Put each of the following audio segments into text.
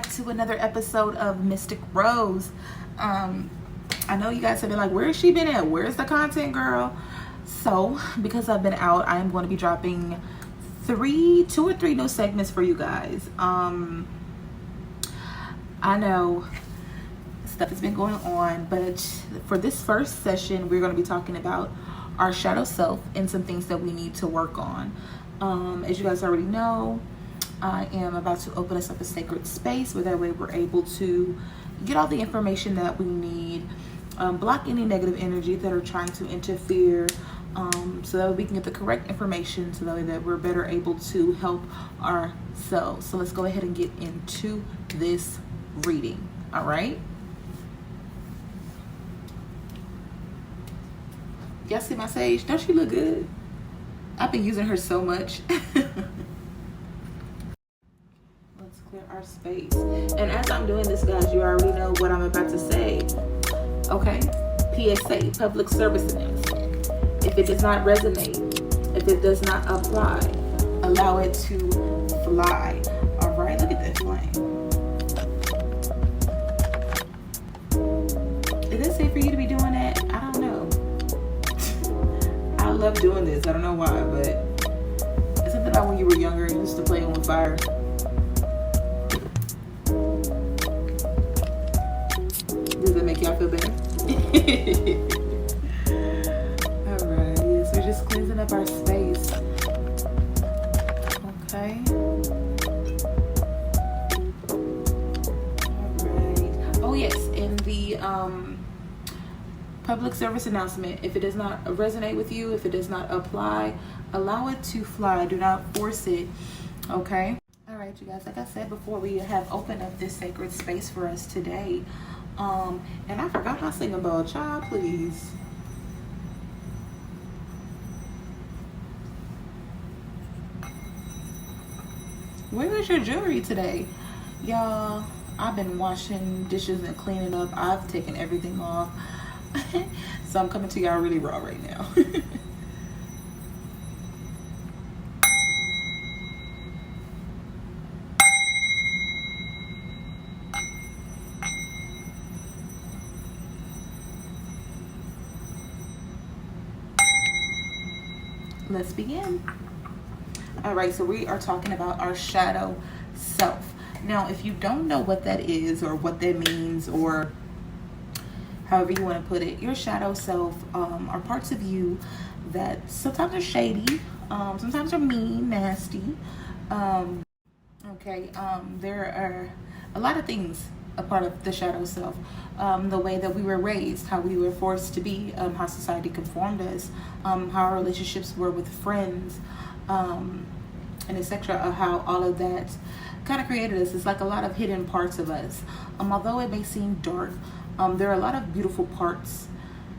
back to another episode of Mystïk Rosê. I know you guys have been like, where has she been at? Where's the content, girl? So, because I've been out, I am going to be dropping two or three new segments for you guys. I know stuff has been going on, but for this first session, we're going to be talking about our shadow self and some things that we need to work on. As you guys already know, I am about to open us up a sacred space where that way we're able to get all the information that we need, block any negative energy that are trying to interfere, so that we can get the correct information so that way that we're better able to help ourselves. So let's go ahead and get into this reading. All right. Y'all see my sage? Don't she look good? I've been using her so much. Let's clear our space. And as I'm doing this, guys, you already know what I'm about to say. Okay? PSA, public service announcement. If it does not resonate, if it does not apply, allow it to fly. All right? Look at that flame. Is it safe for you to be doing that? I don't know. I love doing this. I don't know why, but it's something about when you were younger and used to play with fire. Does that make y'all feel better? Alright, yes, we're just cleansing up our space. Okay. Alright. Oh yes, in the public service announcement, if it does not resonate with you, if it does not apply, allow it to fly. Do not force it. Okay? Alright, you guys, like I said before, we have opened up this sacred space for us today. And I forgot my singing bowl. Child, please. Where is your jewelry today? Y'all, I've been washing dishes and cleaning up. I've taken everything off. So I'm coming to y'all really raw right now. Let's begin. All right, so we are talking about our shadow self. Now, if you don't know what that is or what that means, or however you want to put it, your shadow self are parts of you that sometimes are shady, sometimes are mean, nasty. There are a lot of things a part of the shadow self. The way that we were raised, how we were forced to be, how society conformed us, how our relationships were with friends, and etc. How all of that kind of created us. It's like a lot of hidden parts of us. Although it may seem dark, there are a lot of beautiful parts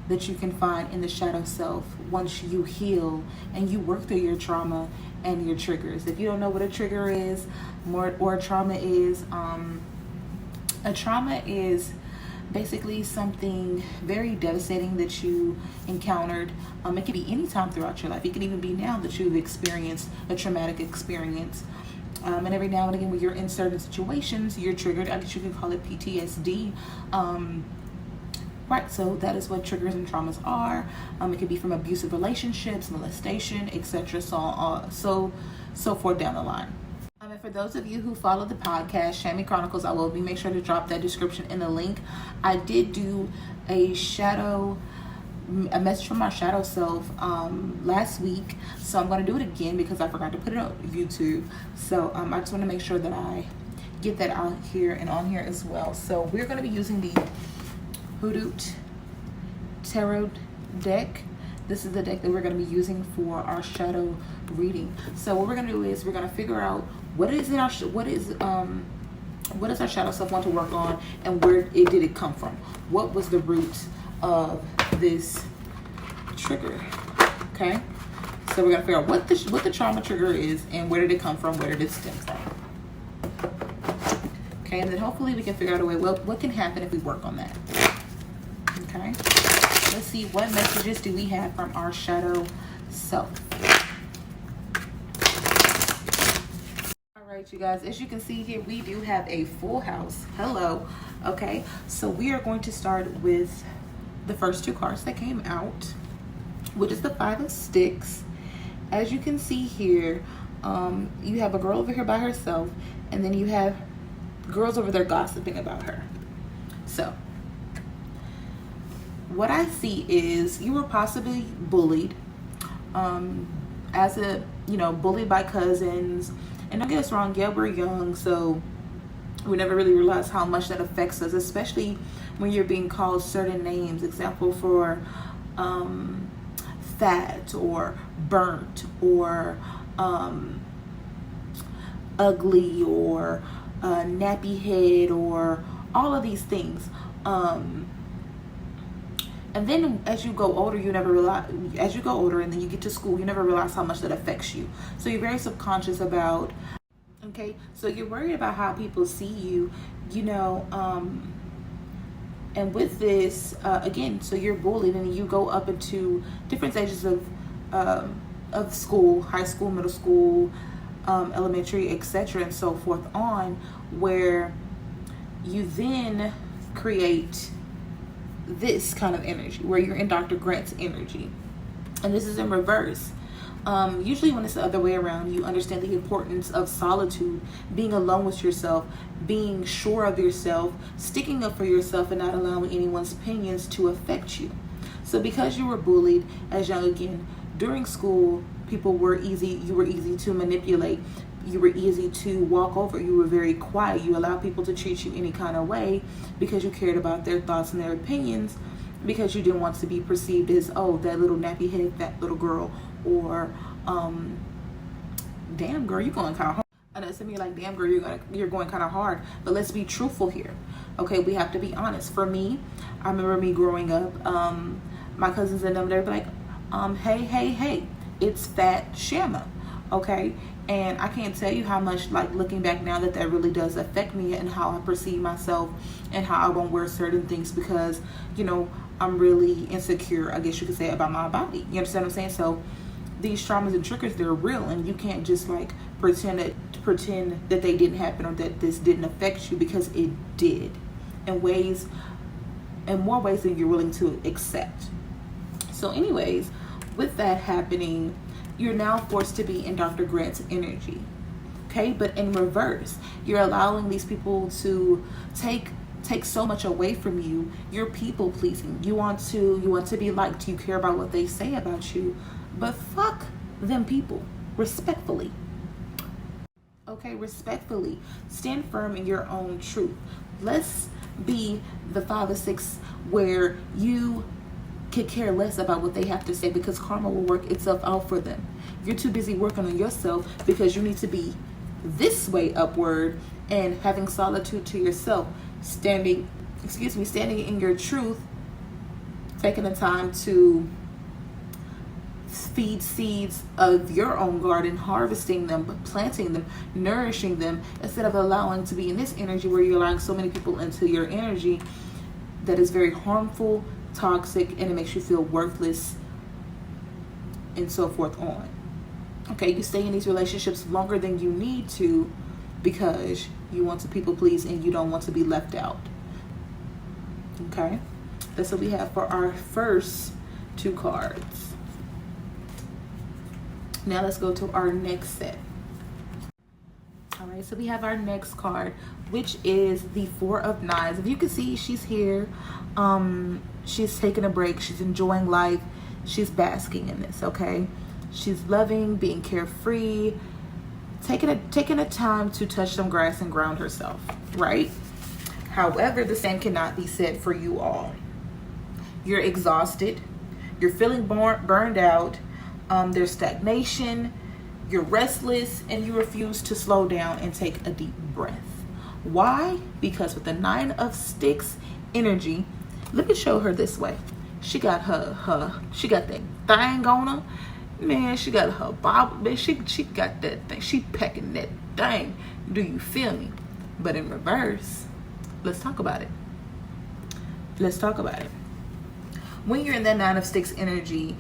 that you can find in the shadow self once you heal and you work through your trauma and your triggers. If you don't know what a trigger is, or a trauma is, a trauma is basically something very devastating that you encountered. It could be any time throughout your life. It could even be now that you've experienced a traumatic experience. And every now and again, when you're in certain situations, you're triggered. I guess you can call it PTSD. Right, so that is what triggers and traumas are. It could be from abusive relationships, molestation, etc. So forth down the line. And for those of you who follow the podcast, Shammy Chronicles, I will make sure to drop that description in the link. I did do a message from our shadow self last week, so I'm going to do it again because I forgot to put it on YouTube. So I just want to make sure that I get that out here and on here as well. So we're going to be using the Hoodoo Tarot deck. This is the deck that we're going to be using for our shadow reading. So what we're going to do is we're going to figure out what does our shadow self want to work on, and where did it come from? What was the root of this trigger? Okay, so we're going to figure out what the trauma trigger is and where did it come from, where did it stem from. Okay, and then hopefully we can figure out a way, what can happen if we work on that. Okay, let's see, what messages do we have from our shadow self? right, you guys, as you can see here, we do have a full house. Hello. Okay, so we are going to start with the first two cards that came out, which is the Five of Sticks. As you can see here, you have a girl over here by herself, and then you have girls over there gossiping about her. So what I see is you were possibly bullied, as a, bullied by cousins. And don't get us wrong, yeah, we're young, so we never really realize how much that affects us, especially when you're being called certain names. Example for fat or burnt or ugly or nappy head or all of these things. And then as you go older, and then you get to school, you never realize how much that affects you. So you're very subconscious about, okay, so you're worried about how people see you, and with this, again, so you're bullied and you go up into different stages of school, high school, middle school, elementary, etc., and so forth on, where you then create this kind of energy where you're in Dr. Grant's energy, and this is in reverse. Usually when it's the other way around, you understand the importance of solitude, being alone with yourself, being sure of yourself, sticking up for yourself, and not allowing anyone's opinions to affect you. So because you were bullied as young, again, during school, you were easy to manipulate. You were easy to walk over. You were very quiet. You allowed people to treat you any kind of way because you cared about their thoughts and their opinions, because you didn't want to be perceived as, oh, that little nappy headed fat little girl, or damn girl, you're going kind of hard. I know some of you like, damn girl, you're going kind of hard. But let's be truthful here. Okay, we have to be honest. For me, I remember me growing up, my cousins and them, they'd be like, hey, it's Fat Shamma. Okay, and I can't tell you how much, like, looking back now, that really does affect me and how I perceive myself and how I won't wear certain things because, I'm really insecure, I guess you could say, about my body. You understand what I'm saying? So these traumas and triggers, they're real, and you can't just like pretend that they didn't happen or that this didn't affect you, because it did, in more ways than you're willing to accept. So anyways, with that happening, you're now forced to be in Dr. Grant's energy. Okay, but in reverse, you're allowing these people to take so much away from you. You're people pleasing. You want to be liked. You care about what they say about you, but fuck them people, respectfully. Okay, respectfully. Stand firm in your own truth. Let's be the 5 or 6 where you could care less about what they have to say, because karma will work itself out for them. You're too busy working on yourself because you need to be this way upward and having solitude to yourself, standing in your truth, taking the time to feed seeds of your own garden, harvesting them, planting them, nourishing them, instead of allowing to be in this energy where you're allowing so many people into your energy that is very harmful, toxic, and it makes you feel worthless, and so forth on. Okay, you stay in these relationships longer than you need to because you want to people please and you don't want to be left out. Okay, that's what we have for our first 2 cards. Now let's go to our next set. All right, so we have our next card, which is the 4 of Knives. If you can see, she's here. She's taking a break. She's enjoying life. She's basking in this, okay? She's loving, being carefree, taking a time to touch some grass and ground herself, right? However, the same cannot be said for you all. You're exhausted. You're feeling burned out. There's stagnation. You're restless, and you refuse to slow down and take a deep breath. Why? Because with the 9 of Sticks energy, let me show her this way. She got she got that thing on her. Man, she got her bob. Man, she got that thing. She packing that thing. Do you feel me? But in reverse, let's talk about it. When you're in that 9 of Sticks energy,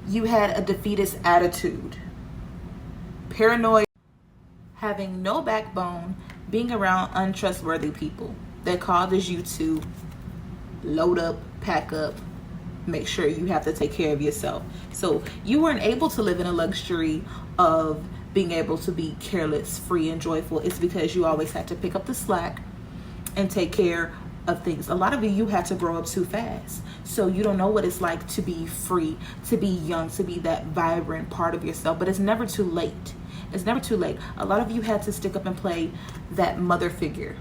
you had a defeatist attitude, paranoid. having no backbone, being around untrustworthy people that causes you to load up, pack up, make sure you have to take care of yourself. So you weren't able to live in a luxury of being able to be careless, free, and joyful. It's because you always had to pick up the slack and take care of things. A lot of you had to grow up too fast. So you don't know what it's like to be free, to be young, to be that vibrant part of yourself. But it's never too late. It's never too late. A lot of you had to stick up and play that mother figure.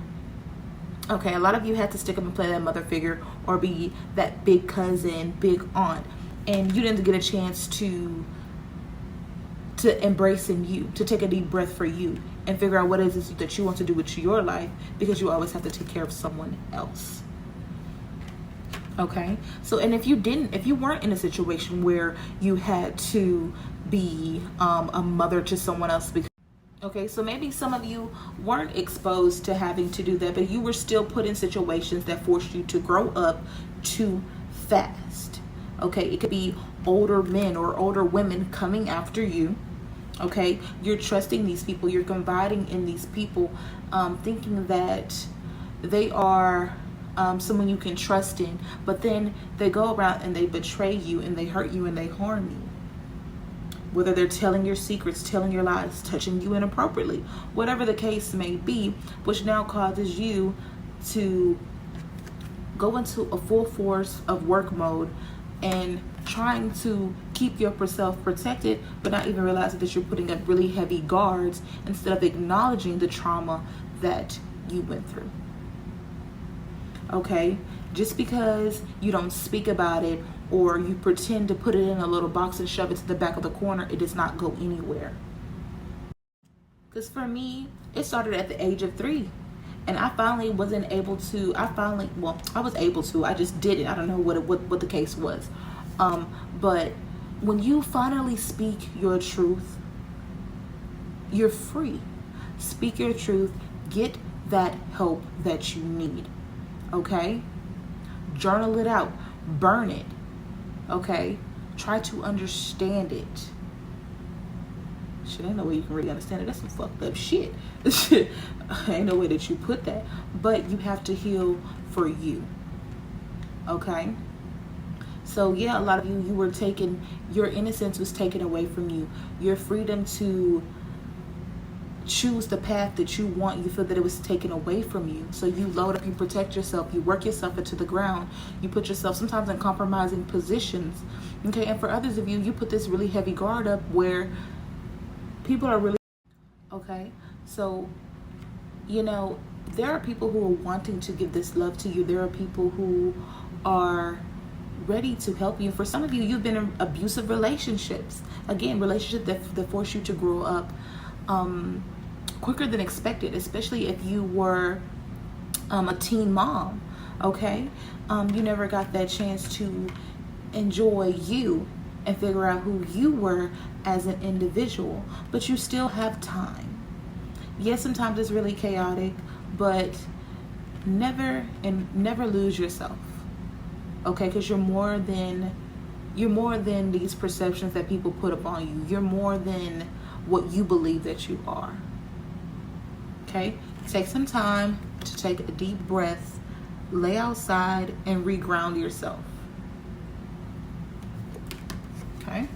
Okay, a lot of you had to stick up and play that mother figure or be that big cousin, big aunt. And you didn't get a chance to embrace in you, to take a deep breath for you and figure out what it is that you want to do with your life, because you always have to take care of someone else. Okay, so and if you weren't in a situation where you had to be a mother to someone else, because okay, so maybe some of you weren't exposed to having to do that, but you were still put in situations that forced you to grow up too fast. Okay, it could be older men or older women coming after you. Okay, you're trusting these people, you're confiding in these people, thinking that they are someone you can trust in, but then they go around and they betray you and they hurt you and they harm you. Whether they're telling your secrets, telling your lies, touching you inappropriately, whatever the case may be, which now causes you to go into a full force of work mode and trying to keep yourself protected, but not even realizing that you're putting up really heavy guards instead of acknowledging the trauma that you went through. Okay, just because you don't speak about it or you pretend to put it in a little box and shove it to the back of the corner, it does not go anywhere. Because for me, it started at the age of 3. And I finally wasn't able to, I was able to, I just didn't. I don't know what the case was. But when you finally speak your truth, you're free. Speak your truth, get that help that you need. Okay? Journal it out, burn it. Okay? Try to understand it. Shit, ain't no way you can really understand it. That's some fucked up shit. Ain't no way that you put that. But you have to heal for you. Okay? So yeah, a lot of you were taken, your innocence was taken away from you. Your freedom to choose the path that you want, you feel that it was taken away from you. So you load up, you protect yourself, you work yourself into the ground, you put yourself sometimes in compromising positions. Okay, and for others of you, you put this really heavy guard up where people are really, okay, so, you know, there are people who are wanting to give this love to you. There are people who are ready to help you. For some of you, you've been in abusive relationships. Again, relationships that force you to grow up quicker than expected, especially if you were a teen mom, okay? You never got that chance to enjoy you and figure out who you were as an individual, but you still have time. Yes, sometimes it's really chaotic, but never lose yourself, okay? Because you're more than these perceptions that people put upon you. You're more than what you believe that you are. Okay? Take some time to take a deep breath, lay outside, and reground yourself. Okay?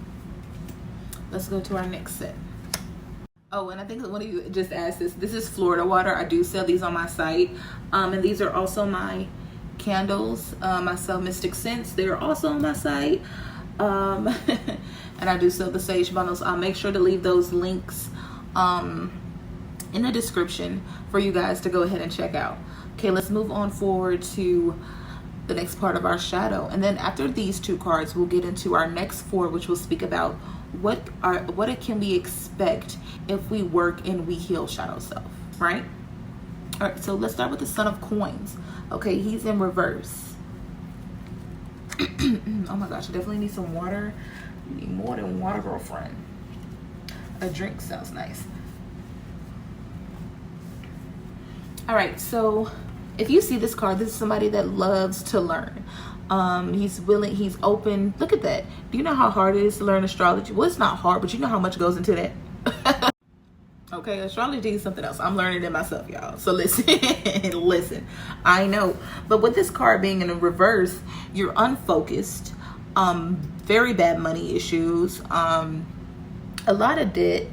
Let's go to our next set. Oh, and I think one of you just asked this. This is Florida water. I do sell these on my site. And these are also my candles. I sell Mystïk scents. They are also on my site. And I do sell the sage bundles. I'll make sure to leave those links in the description for you guys to go ahead and check out. Okay, let's move on forward to the next part of our shadow. And then after these 2 cards, we'll get into our next 4, which will speak about what it can we expect if we work and we heal shadow self, right? All right, so let's start with the Son of Coins. Okay, he's in reverse. Oh my gosh, I definitely need some water. You need more than water, girlfriend. A drink sounds nice. All right, so if you see this card, this is somebody that loves to learn. He's willing, he's open. Look at that. Do you know how hard it is to learn astrology? Well, it's not hard, but you know how much goes into that. Okay, astrology is something else. I'm learning it myself, y'all. So listen, listen. I know, but with this card being in a reverse, you're unfocused. Very bad money issues. A lot of debt.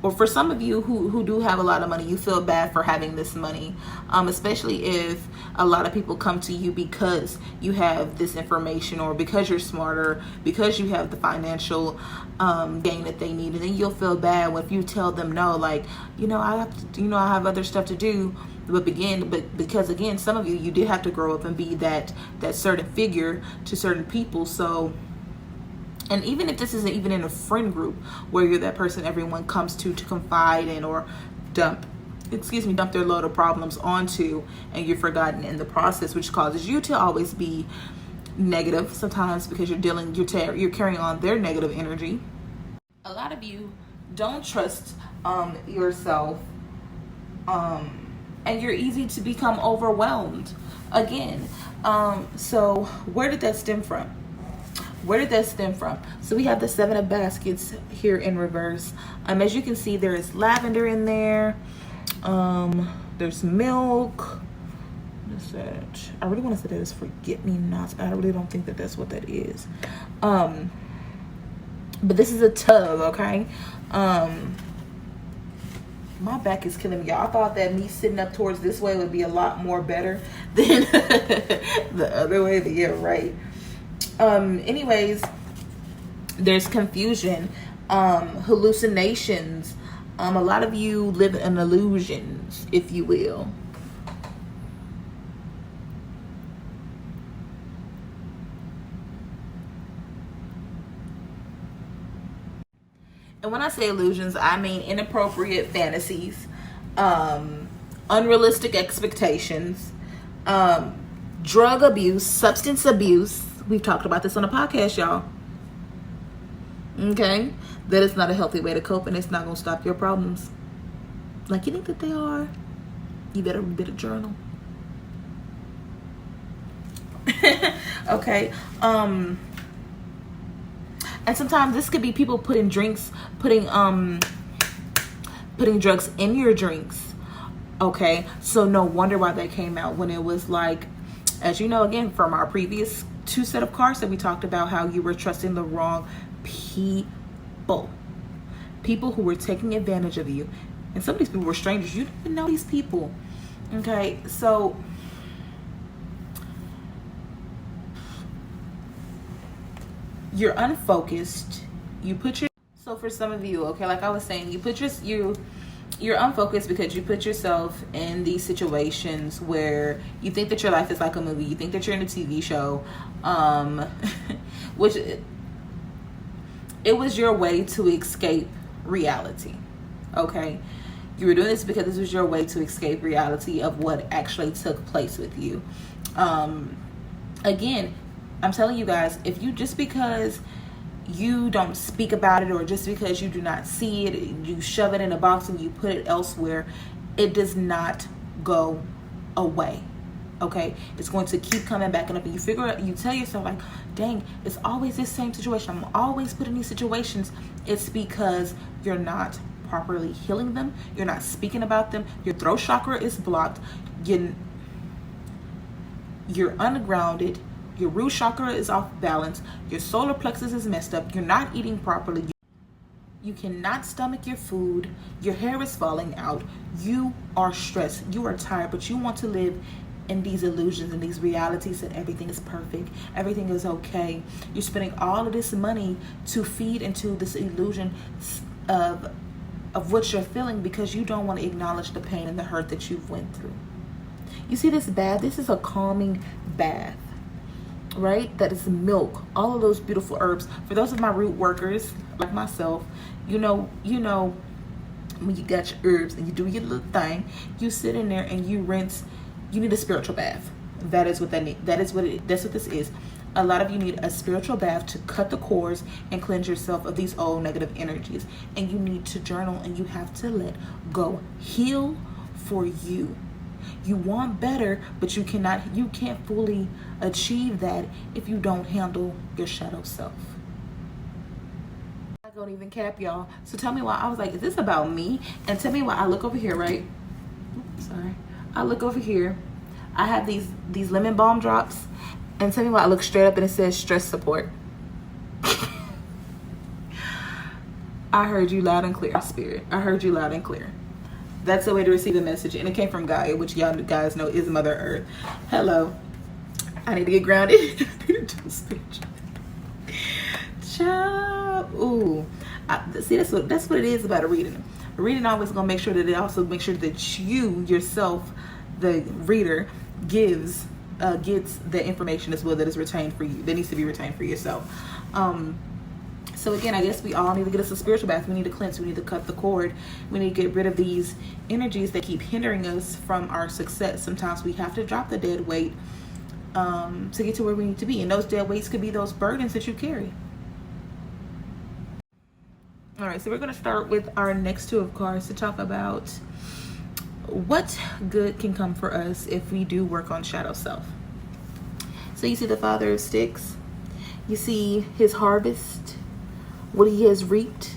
Or for some of you who do have a lot of money, you feel bad for having this money, especially if a lot of people come to you because you have this information, or because you're smarter, because you have the financial gain that they need. And then you'll feel bad if you tell them no, like, I have other stuff to do. But because again, some of you did have to grow up and be that certain figure to certain people. So, and even if this isn't even in a friend group where you're that person everyone comes to confide in, or dump their load of problems onto, and you're forgotten in the process, which causes you to always be negative sometimes because you're carrying on their negative energy. A lot of you don't trust yourself, and you're easy to become overwhelmed again. So where did that stem from? So we have the 7 of baskets here in reverse. As you can see, there is lavender in there. There's milk. What's that? I really want to say that is forget-me-nots. I really don't think that that's what that is. But this is a tub, okay? My back is killing me, y'all. I thought that me sitting up towards this way would be a lot more better than the other way, but yeah, right. Anyways, there's confusion, hallucinations. A lot of you live in illusions, if you will. And when I say illusions, I mean inappropriate fantasies, unrealistic expectations, drug abuse, substance abuse. We've talked about this on a podcast, y'all. Okay? That is not a healthy way to cope, and it's not going to stop your problems. Like you think that they are. You better journal. Okay? And sometimes this could be people putting drugs in your drinks. Okay? So no wonder why that came out when it was like, as you know, again, from our previous 2 set of cards that we talked about, how you were trusting the wrong people who were taking advantage of you. And some of these people were strangers. You didn't even know these people. Okay, so you're unfocused. So for some of you, okay, like I was saying, you're unfocused because you put yourself in these situations where you think that your life is like a movie. You think that you're in a TV show, which it was your way to escape reality. Okay, you were doing this because this was your way to escape reality of what actually took place with you. Again, I'm telling you guys, if you just because you don't speak about it, or just because you do not see it, you shove it in a box and you put it elsewhere, it does not go away. Okay, it's going to keep coming back and up, and you tell yourself like, dang, it's always this same situation. I'm always put in these situations. It's because you're not properly healing them. You're not speaking about them. Your throat chakra is blocked. You're ungrounded. Your root chakra is off balance. Your solar plexus is messed up. You're not eating properly. You cannot stomach your food. Your hair is falling out. You are stressed. You are tired, but you want to live in these illusions and these realities that everything is perfect. Everything is okay. You're spending all of this money to feed into this illusion of what you're feeling, because you don't want to acknowledge the pain and the hurt that you've went through. You see this bath? This is a calming bath. Right? That is milk, all of those beautiful herbs. For those of my root workers like myself, you know when you got your herbs and you do your little thing, you sit in there and you rinse. You need a spiritual bath. That's what this is. A lot of you need a spiritual bath to cut the cords and cleanse yourself of these old negative energies. And you need to journal, and you have to let go. Heal for you. You want better, but you can't fully achieve that if you don't handle your shadow self. gonna even cap y'all. So tell me why. I was like, is this about me? And tell me why. I look over here, right? Oops, sorry. I look over here. I have these lemon balm drops. And tell me why I look straight up and it says stress support. I heard you loud and clear, Spirit. I heard you loud and clear. That's the way to receive a message. And it came from Gaia, which y'all guys know is Mother Earth. Hello. I need to get grounded. Child. Ooh. See, that's what it is about a reading. A reading always going to make sure that it also makes sure that you, yourself, the reader, gets the information as well that is retained for you. That needs to be retained for yourself. So again, I guess we all need to get us a spiritual bath. We need to cleanse. We need to cut the cord. We need to get rid of these energies that keep hindering us from our success. Sometimes we have to drop the dead weight to get to where we need to be. And those dead weights could be those burdens that you carry. All right, so we're going to start with our next two of cards to talk about what good can come for us if we do work on shadow self. So you see the Father of Sticks. You see his harvest, what he has reaped.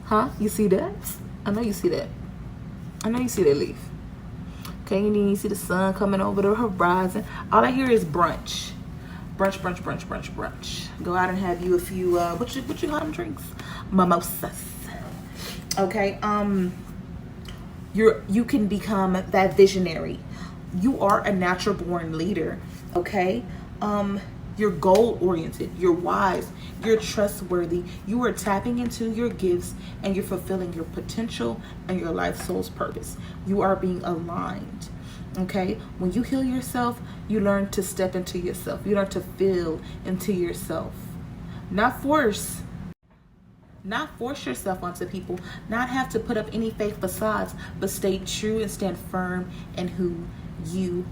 Huh? You see that? I know you see that. I know you see that leaf. Okay, and then you see the sun coming over the horizon. All I hear is brunch. Brunch, brunch, brunch, brunch, brunch. Go out and have you a few, what you call them drinks? Mimosas. Okay, you can become that visionary. You are a natural born leader. Okay, you're goal oriented, you're wise, you're trustworthy, you are tapping into your gifts and you're fulfilling your potential and your life soul's purpose. You are being aligned. Okay, when you heal yourself, you learn to step into yourself. You learn to feel into yourself. Not force yourself onto people, not have to put up any fake facades, but stay true and stand firm in who you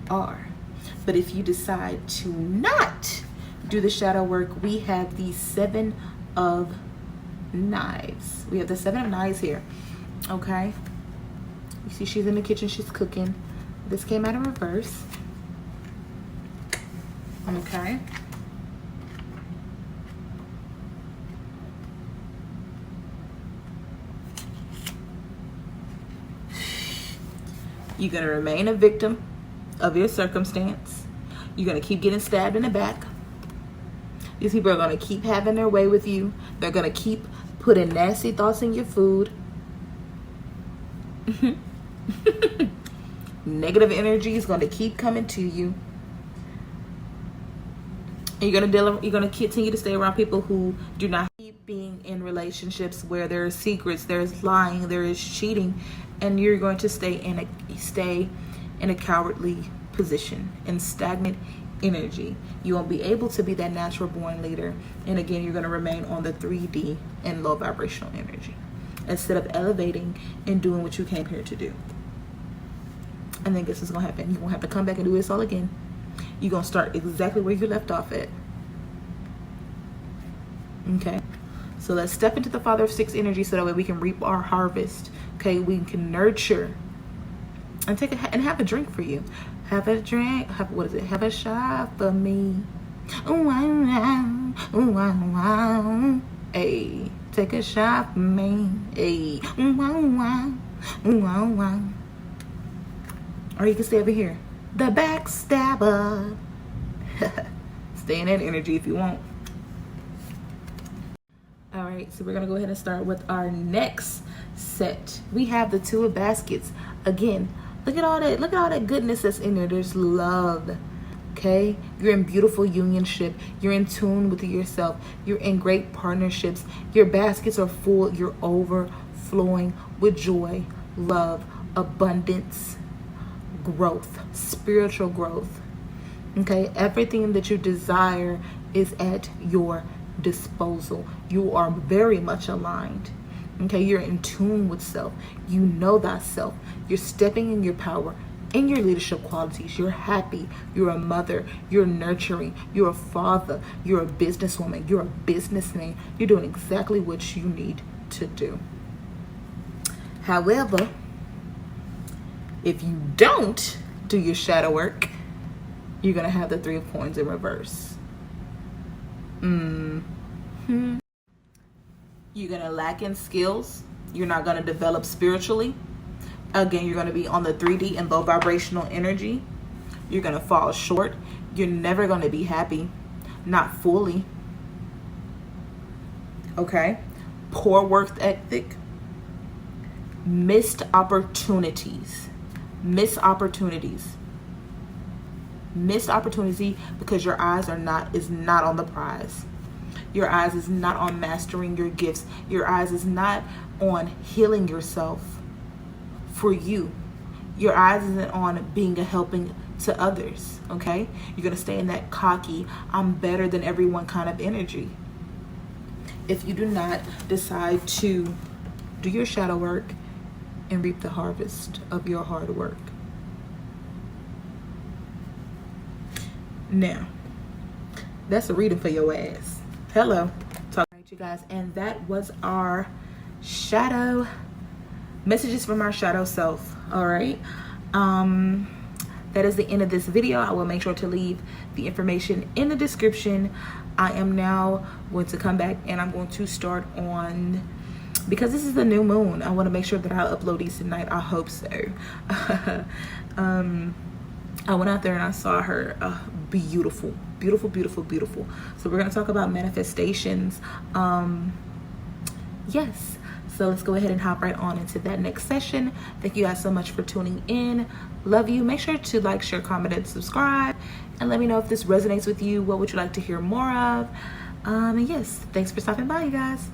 are. But if you decide to not do the shadow work, we have the Seven of Knives. We have the Seven of Knives here. Okay, you see she's in the kitchen, she's cooking. This came out in reverse. Okay. You're going to remain a victim of your circumstance. You're going to keep getting stabbed in the back. These people are going to keep having their way with you. They're going to keep putting nasty thoughts in your food. Negative energy is going to keep coming to you. And you're going to continue to stay around people who do not keep being in relationships where there are secrets, there's lying, there is cheating, and you're going to stay in a cowardly position, in stagnant energy. You won't be able to be that natural born leader. And again, you're going to remain on the 3D and low vibrational energy instead of elevating and doing what you came here to do. And then guess what's going to happen? You're going to have to come back and do this all again. You're going to start exactly where you left off at. Okay. So let's step into the Father of Sticks energy so that way we can reap our harvest. Okay. We can nurture and and have a drink for you. Have a drink. What is it? Have a shot for me. Ooh, wow, ooh, wow, wow. Hey, take a shot for me. Hey, ooh, wow, wow, ooh, wow, wow. Or you can stay over here. The backstabber. Stay in that energy if you want. All right, so we're gonna go ahead and start with our next set. We have the Two of Baskets. Again, look at all that goodness that's in there. There's love. Okay, you're in beautiful unionship. You're in tune with yourself. You're in great partnerships. Your baskets are full. You're overflowing with joy, love, abundance, growth, spiritual growth. Okay, everything that you desire is at your disposal. You are very much aligned. Okay, you're in tune with self. You know thyself. You're stepping in your power, in your leadership qualities. You're happy. You're a mother. You're nurturing. You're a father. You're a businesswoman. You're a businessman. You're doing exactly what you need to do. However, if you don't do your shadow work, you're going to have the Three of Coins in reverse. You're going to lack in skills. You're not going to develop spiritually. Again, you're going to be on the 3D and low vibrational energy. You're going to fall short. You're never going to be happy. Not fully. Okay? Poor work ethic. Missed opportunities. Missed opportunities. Missed opportunity because your eyes is not on the prize. Your eyes is not on mastering your gifts. Your eyes is not on healing yourself for you. Your eyes isn't on being a helping to others, okay? You're going to stay in that cocky, I'm better than everyone kind of energy. If you do not decide to do your shadow work and reap the harvest of your hard work. Now, that's a reading for your ass. Hello. Talk right, you guys. And that was our shadow messages from our shadow self. All right. That is the end of this video. I will make sure to leave the information in the description. I am now going to come back and I'm going to start on, because this is the new moon, I want to make sure that I upload these tonight. I hope so. I went out there and I saw her. Beautiful, beautiful, beautiful, beautiful. So we're going to talk about manifestations. Yes. So let's go ahead and hop right on into that next session. Thank you guys so much for tuning in. Love you. Make sure to like, share, comment, and subscribe. And let me know if this resonates with you. What would you like to hear more of? And yes, thanks for stopping by, you guys.